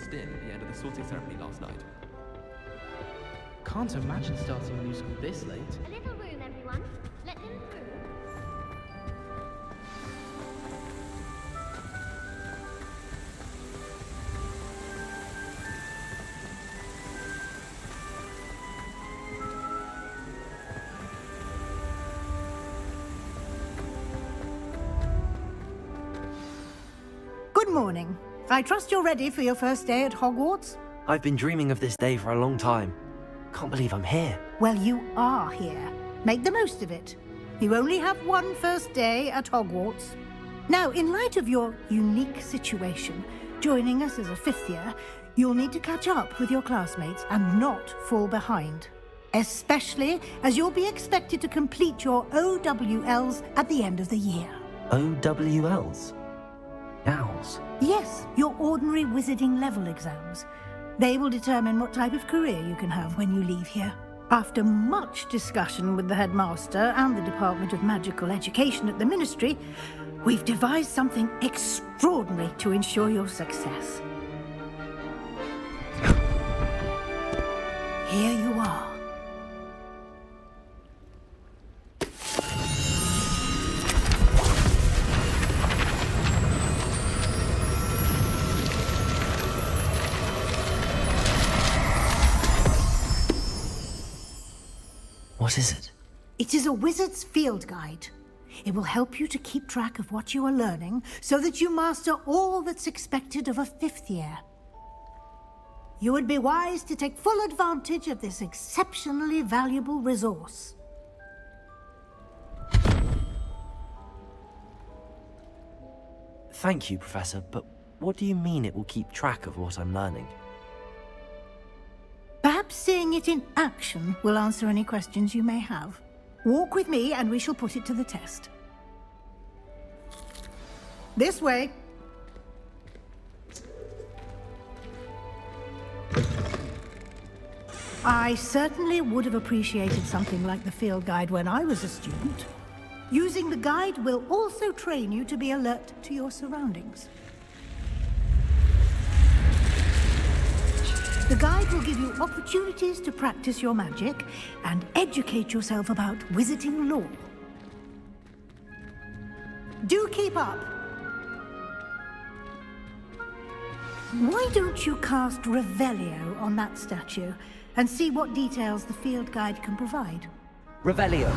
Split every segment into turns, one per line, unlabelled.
closed in at the end of the sorting ceremony last night.
Can't imagine starting a new school this late.
A little room, everyone. Let them through.
Good morning. I trust you're ready for your first day at Hogwarts?
I've been dreaming of this day for a long time. Can't believe I'm here.
Well, you are here. Make the most of it. You only have one first day at Hogwarts. Now, in light of your unique situation, joining us as a fifth year, you'll need to catch up with your classmates and not fall behind. Especially as you'll be expected to complete your OWLs at the end of the year.
OWLs? Owls?
Yes, your ordinary wizarding level exams. They will determine what type of career you can have when you leave here. After much discussion with the headmaster and the Department of Magical Education at the Ministry, we've devised something extraordinary to ensure your success. Here you are.
What is it?
It is a wizard's field guide. It will help you to keep track of what you are learning so that you master all that's expected of a fifth year. You would be wise to take full advantage of this exceptionally valuable resource.
Thank you, Professor, but what do you mean it will keep track of what I'm learning?
Perhaps seeing it in action will answer any questions you may have. Walk with me and we shall put it to the test. This way. I certainly would have appreciated something like the field guide when I was a student. Using the guide will also train you to be alert to your surroundings. The guide will give you opportunities to practice your magic and educate yourself about wizarding lore. Do keep up. Why don't you cast Revelio on that statue and see what details the field guide can provide?
Revelio.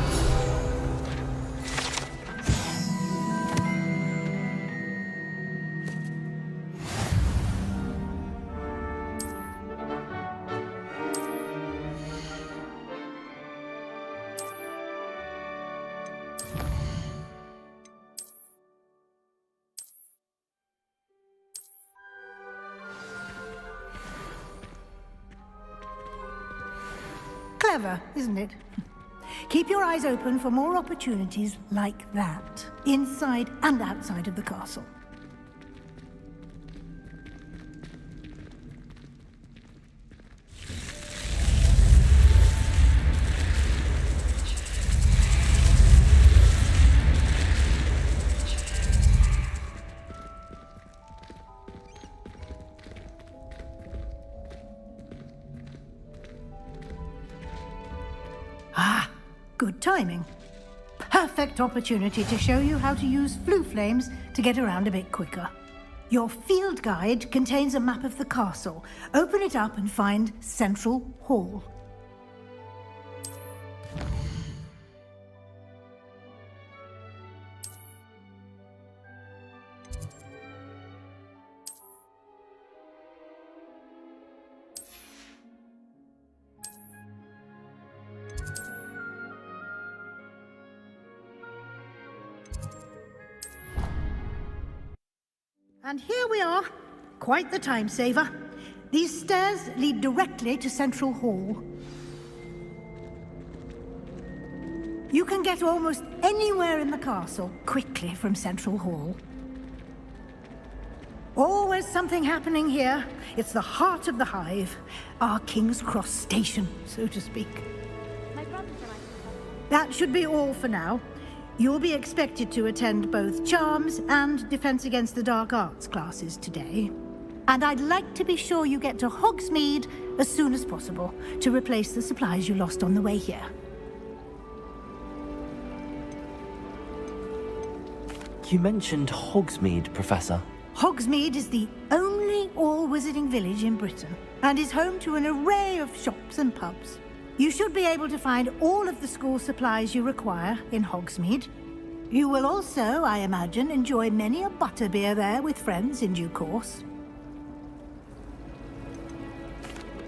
Clever, isn't it? Keep your eyes open for more opportunities like that, inside and outside of the castle. Good timing. Perfect opportunity to show you how to use flue flames to get around a bit quicker. Your field guide contains a map of the castle. Open it up and find Central Hall. And here we are. Quite the time saver. These stairs lead directly to Central Hall. You can get almost anywhere in the castle quickly from Central Hall. Always something happening here. It's the heart of the hive. Our King's Cross station, so to speak.
My brothers and I.
That should be all for now. You'll be expected to attend both Charms and Defense Against the Dark Arts classes today. And I'd like to be sure you get to Hogsmeade as soon as possible to replace the supplies you lost on the way here.
You mentioned Hogsmeade, Professor.
Hogsmeade is the only all-wizarding village in Britain and is home to an array of shops and pubs. You should be able to find all of the school supplies you require in Hogsmeade. You will also, I imagine, enjoy many a butterbeer there with friends in due course.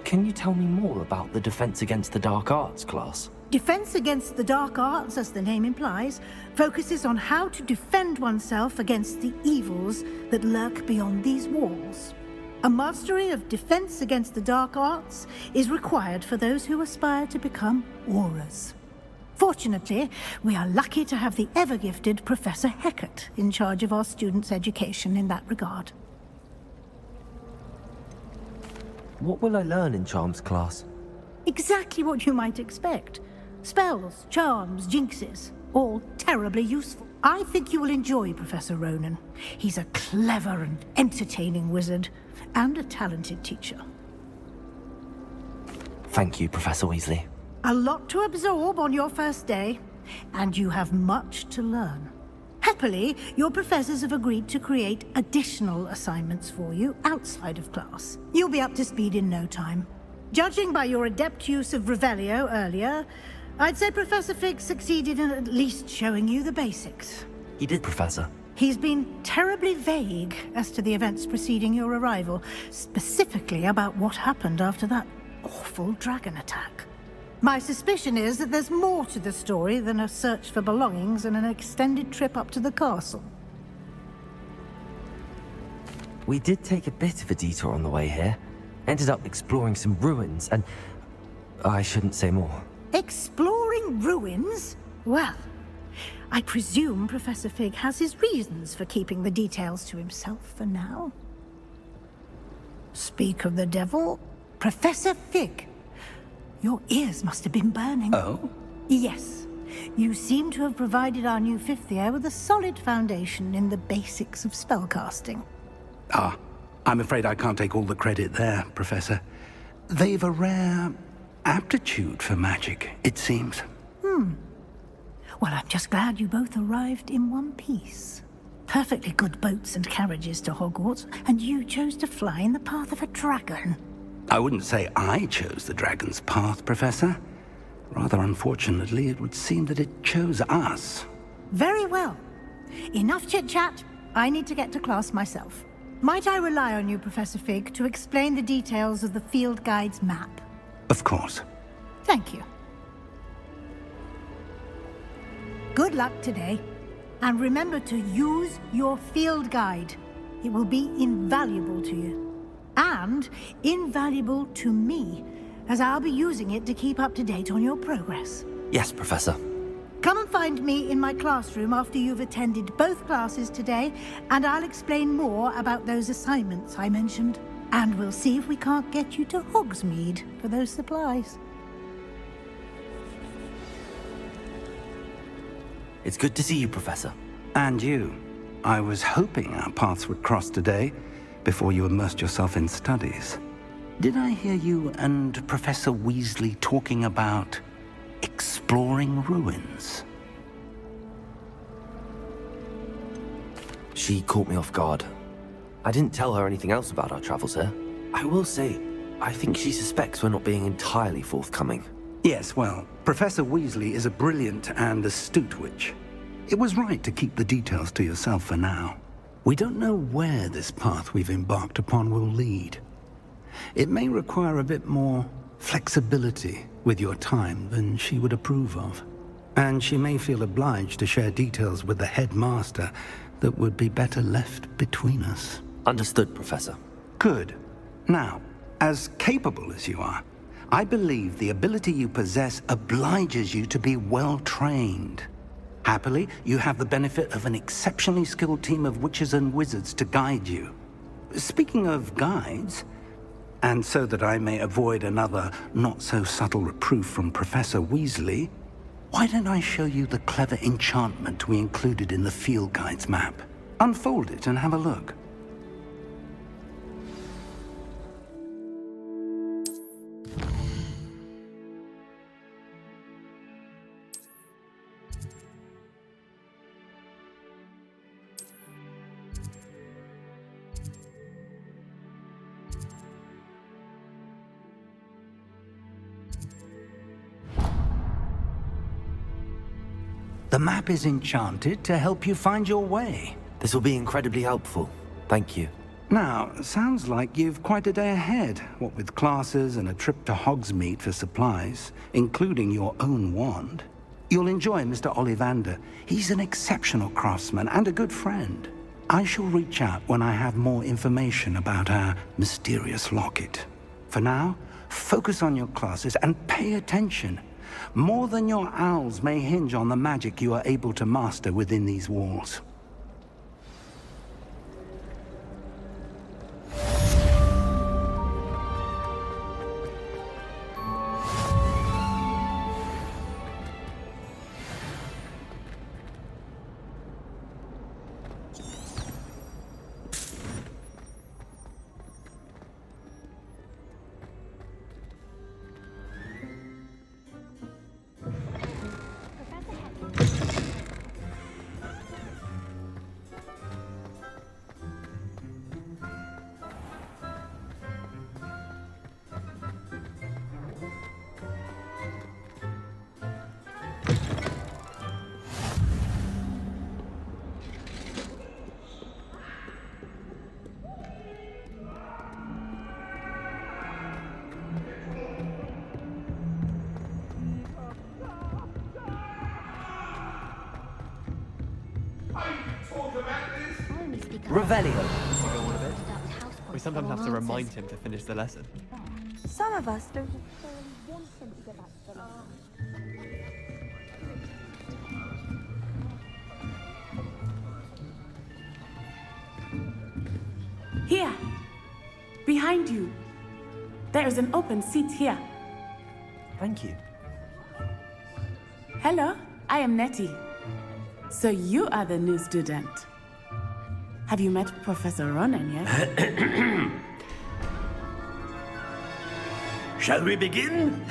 Can you tell me more about the Defense Against the Dark Arts class?
Defense Against the Dark Arts, as the name implies, focuses on how to defend oneself against the evils that lurk beyond these walls. A mastery of Defense Against the Dark Arts is required for those who aspire to become Aurors. Fortunately, we are lucky to have the ever-gifted Professor Hecat in charge of our students' education in that regard.
What will I learn in Charms class?
Exactly what you might expect. Spells, charms, jinxes, all terribly useful. I think you will enjoy Professor Ronan. He's a clever and entertaining wizard, and a talented teacher.
Thank you, Professor Weasley.
A lot to absorb on your first day, and you have much to learn. Happily, your professors have agreed to create additional assignments for you outside of class. You'll be up to speed in no time. Judging by your adept use of Revelio earlier, I'd say Professor Fig succeeded in at least showing you the basics.
He did, Professor.
He's been terribly vague as to the events preceding your arrival, specifically about what happened after that awful dragon attack. My suspicion is that there's more to the story than a search for belongings and an extended trip up to the castle.
We did take a bit of a detour on the way here. Ended up exploring some ruins and... I shouldn't say more.
Exploring ruins? Well, I presume Professor Fig has his reasons for keeping the details to himself for now. Speak of the devil, Professor Fig. Your ears must have been burning.
Oh?
Yes. You seem to have provided our new fifth year with a solid foundation in the basics of spellcasting.
Ah, I'm afraid I can't take all the credit there, Professor. They've a rare aptitude for magic, it seems.
Well, I'm just glad you both arrived in one piece. Perfectly good boats and carriages to Hogwarts, and you chose to fly in the path of a dragon.
I wouldn't say I chose the dragon's path, Professor. Rather unfortunately, it would seem that it chose us.
Very well. Enough chit-chat. I need to get to class myself. Might I rely on you, Professor Fig, to explain the details of the field guide's map?
Of course.
Thank you. Good luck today. And remember to use your field guide. It will be invaluable to you. And invaluable to me, as I'll be using it to keep up to date on your progress.
Yes, Professor.
Come and find me in my classroom after you've attended both classes today, and I'll explain more about those assignments I mentioned. And we'll see if we can't get you to Hogsmeade for those supplies.
It's good to see you, Professor.
And you. I was hoping our paths would cross today, before you immersed yourself in studies. Did I hear you and Professor Weasley talking about exploring ruins?
She caught me off guard. I didn't tell her anything else about our travels here. I will say, I think she suspects we're not being entirely forthcoming.
Yes, well, Professor Weasley is a brilliant and astute witch. It was right to keep the details to yourself for now. We don't know where this path we've embarked upon will lead. It may require a bit more flexibility with your time than she would approve of. And she may feel obliged to share details with the headmaster that would be better left between us.
Understood, Professor.
Good. Now, as capable as you are, I believe the ability you possess obliges you to be well trained. Happily, you have the benefit of an exceptionally skilled team of witches and wizards to guide you. Speaking of guides, and so that I may avoid another not-so-subtle reproof from Professor Weasley, why don't I show you the clever enchantment we included in the field guide's map? Unfold it and have a look. The map is enchanted to help you find your way.
This will be incredibly helpful. Thank you.
Now, sounds like you've quite a day ahead, what with classes and a trip to Hogsmeade for supplies, including your own wand. You'll enjoy Mr. Ollivander. He's an exceptional craftsman and a good friend. I shall reach out when I have more information about our mysterious locket. For now, focus on your classes and pay attention. More than your owls may hinge on the magic you are able to master within these walls.
Revelio.
We sometimes have to remind him to finish the lesson.
Some of us don't necessarily want him to go back to the lesson.
Here! Behind you! There is an open seat here.
Thank you.
Hello, I am Nettie. So you are the new student. Have you met Professor Ronan yet?
Shall we begin?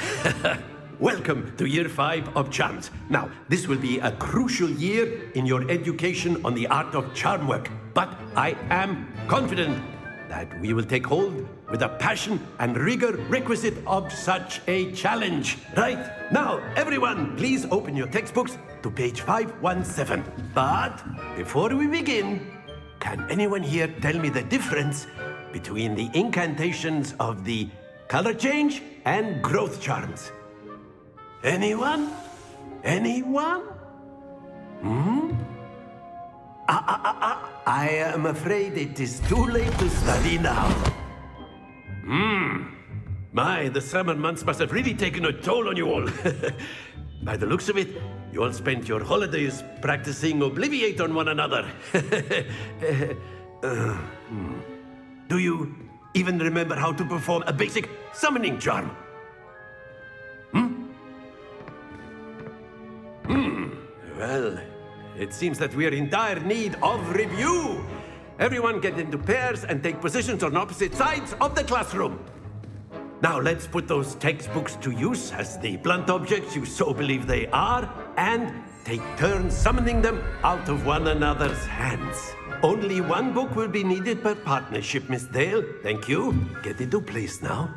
Welcome to Year 5 of Charms. Now, this will be a crucial year in your education on the art of charm work. But I am confident that we will take hold with the passion and rigor requisite of such a challenge. Right? Now, everyone, please open your textbooks to page 517. But before we begin, can anyone here tell me the difference between the incantations of the color change and growth charms? Anyone? Anyone? I am afraid it is too late to study now. My, the summer months must have really taken a toll on you all. By the looks of it, you all spent your holidays practicing Obliviate on one another. Do you even remember how to perform a basic summoning charm? Well, it seems that we are in dire need of review. Everyone get into pairs and take positions on opposite sides of the classroom. Now let's put those textbooks to use as the blunt objects you so believe they are, and take turns summoning them out of one another's hands. Only one book will be needed per partnership, Miss Dale. Thank you. Get into place now.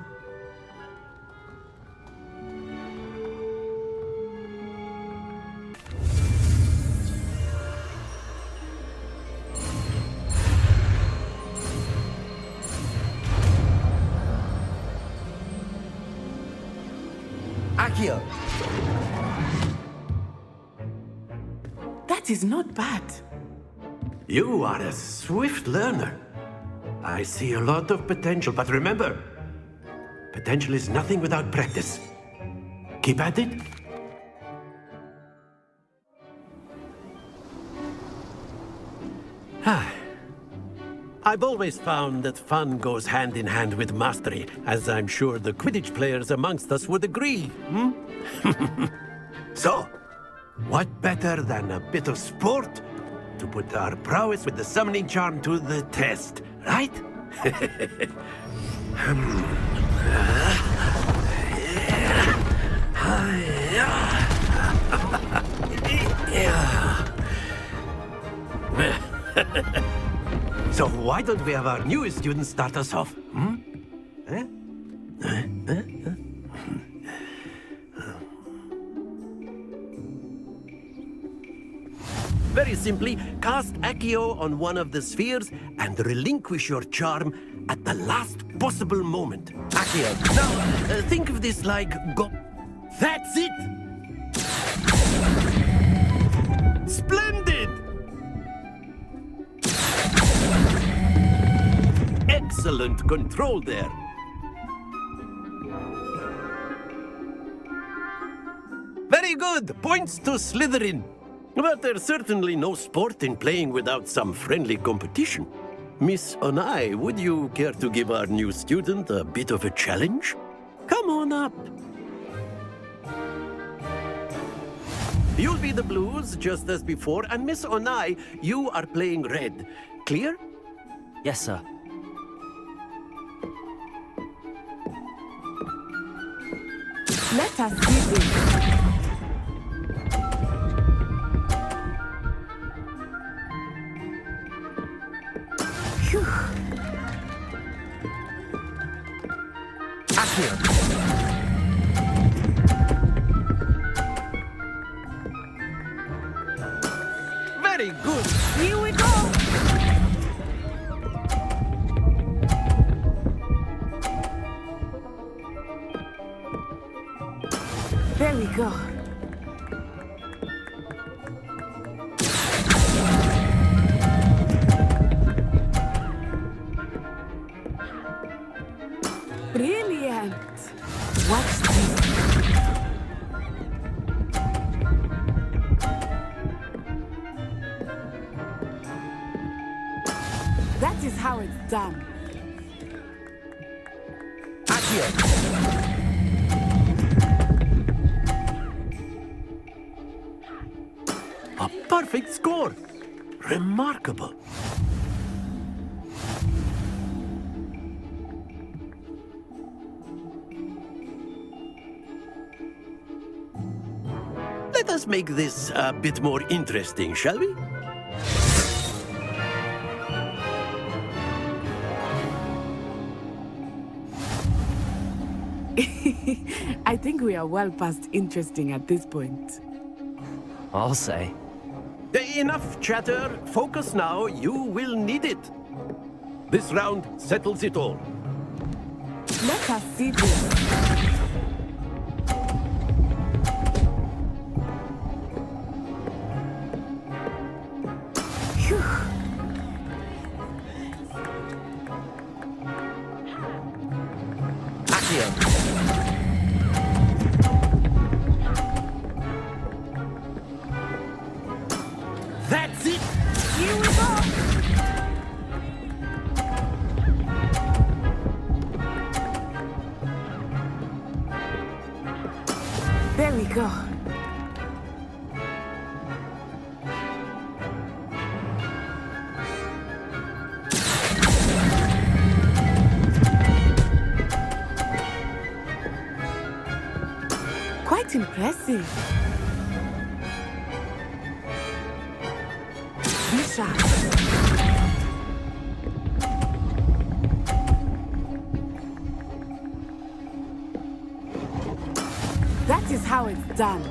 Accio.
That is not bad.
You are a swift learner. I see a lot of potential, but remember, potential is nothing without practice. Keep at it. I've always found that fun goes hand in hand with mastery, as I'm sure the Quidditch players amongst us would agree. So, what better than a bit of sport to put our prowess with the summoning charm to the test, right? So why don't we have our newest student start us off? simply cast Accio on one of the spheres and relinquish your charm at the last possible moment. Accio. Now, think of this like That's it! Splendid! Excellent control there. Very good. Points to Slytherin. But there's certainly no sport in playing without some friendly competition. Miss Onai, would you care to give our new student a bit of a challenge? Come on up. You'll be the blues, just as before, and Miss Onai, you are playing red. Clear?
Yes, sir.
Let us see this.
Very good.
Here we go. There we go. Brilliant. Watch this. That is how it's done.
A perfect score. Remarkable. Let us make this a bit more interesting, shall we?
I think we are well past interesting at this point.
I'll say.
Enough chatter. Focus now. You will need it. This round settles it all.
Let us see this. Phew.
That's it.
Here we go. There we go. Quite impressive. Be sharp. That is how it's done.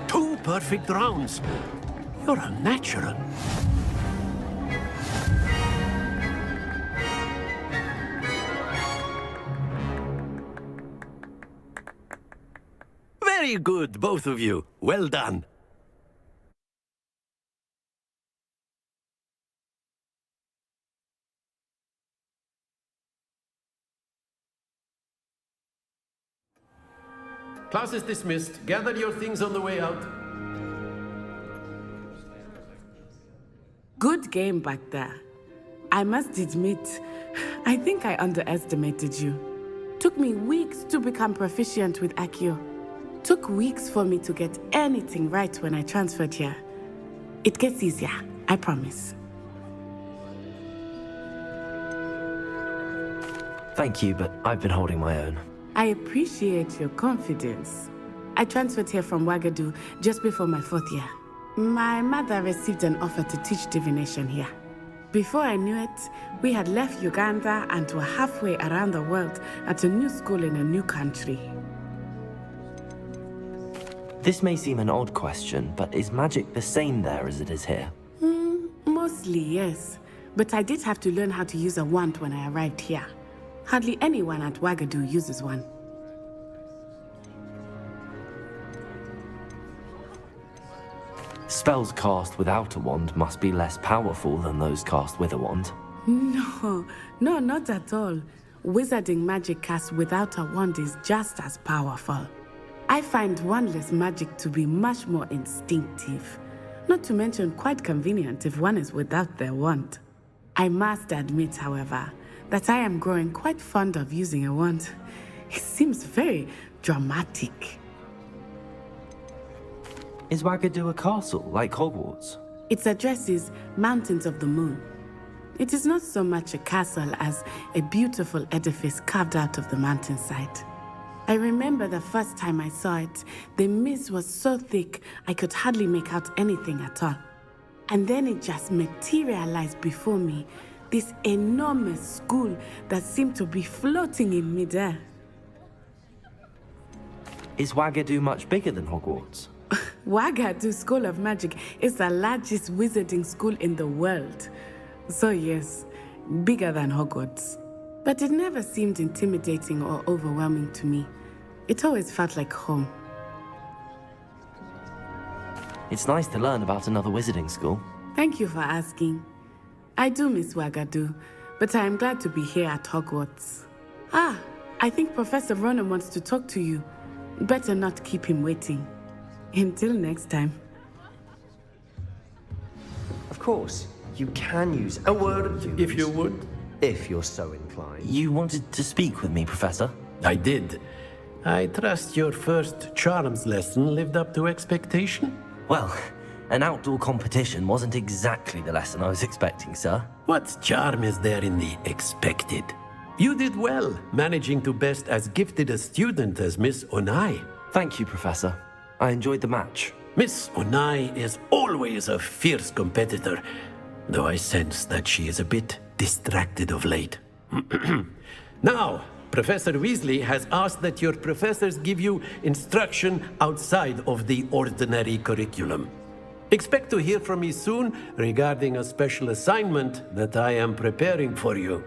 Two perfect rounds. You're a natural. Very good, both of you. Well done. Class is dismissed. Gather your things on the way out.
Good game back there. I must admit, I think I underestimated you. Took me weeks to become proficient with Accio. Took weeks for me to get anything right when I transferred here. It gets easier, I promise.
Thank you, but I've been holding my own.
I appreciate your confidence. I transferred here from Wagadu just before my 4th year. My mother received an offer to teach divination here. Before I knew it, we had left Uganda and were halfway around the world at a new school in a new country.
This may seem an odd question, but is magic the same there as it is here?
Mostly, yes. But I did have to learn how to use a wand when I arrived here. Hardly anyone at Wagadu uses one.
Spells cast without a wand must be less powerful than those cast with a wand.
No, not at all. Wizarding magic cast without a wand is just as powerful. I find wandless magic to be much more instinctive. Not to mention quite convenient if one is without their wand. I must admit, however, that I am growing quite fond of using a wand. It seems very dramatic.
Is Wagadu a castle, like Hogwarts?
Its address is Mountains of the Moon. It is not so much a castle as a beautiful edifice carved out of the mountainside. I remember the first time I saw it, the mist was so thick I could hardly make out anything at all. And then it just materialized before me, this enormous school that seemed to be floating in midair.
Is Wagadu much bigger than Hogwarts?
Wagadu School of Magic is the largest wizarding school in the world. So yes, bigger than Hogwarts. But it never seemed intimidating or overwhelming to me. It always felt like home.
It's nice to learn about another wizarding school.
Thank you for asking. I do miss Wagadu, but I am glad to be here at Hogwarts. I think Professor Ronan wants to talk to you. Better not keep him waiting. Until next time.
Of course, you can use a word or two.
If you would.
If you're so inclined.
You wanted to speak with me, Professor?
I did. I trust your first charms lesson lived up to expectation?
Well, an outdoor competition wasn't exactly the lesson I was expecting, sir.
What charm is there in the expected? You did well, managing to best as gifted a student as Miss Onai.
Thank you, Professor. I enjoyed the match.
Miss Onai is always a fierce competitor, though I sense that she is a bit distracted of late. Now, Professor Weasley has asked that your professors give you instruction outside of the ordinary curriculum. Expect to hear from me soon regarding a special assignment that I am preparing for you.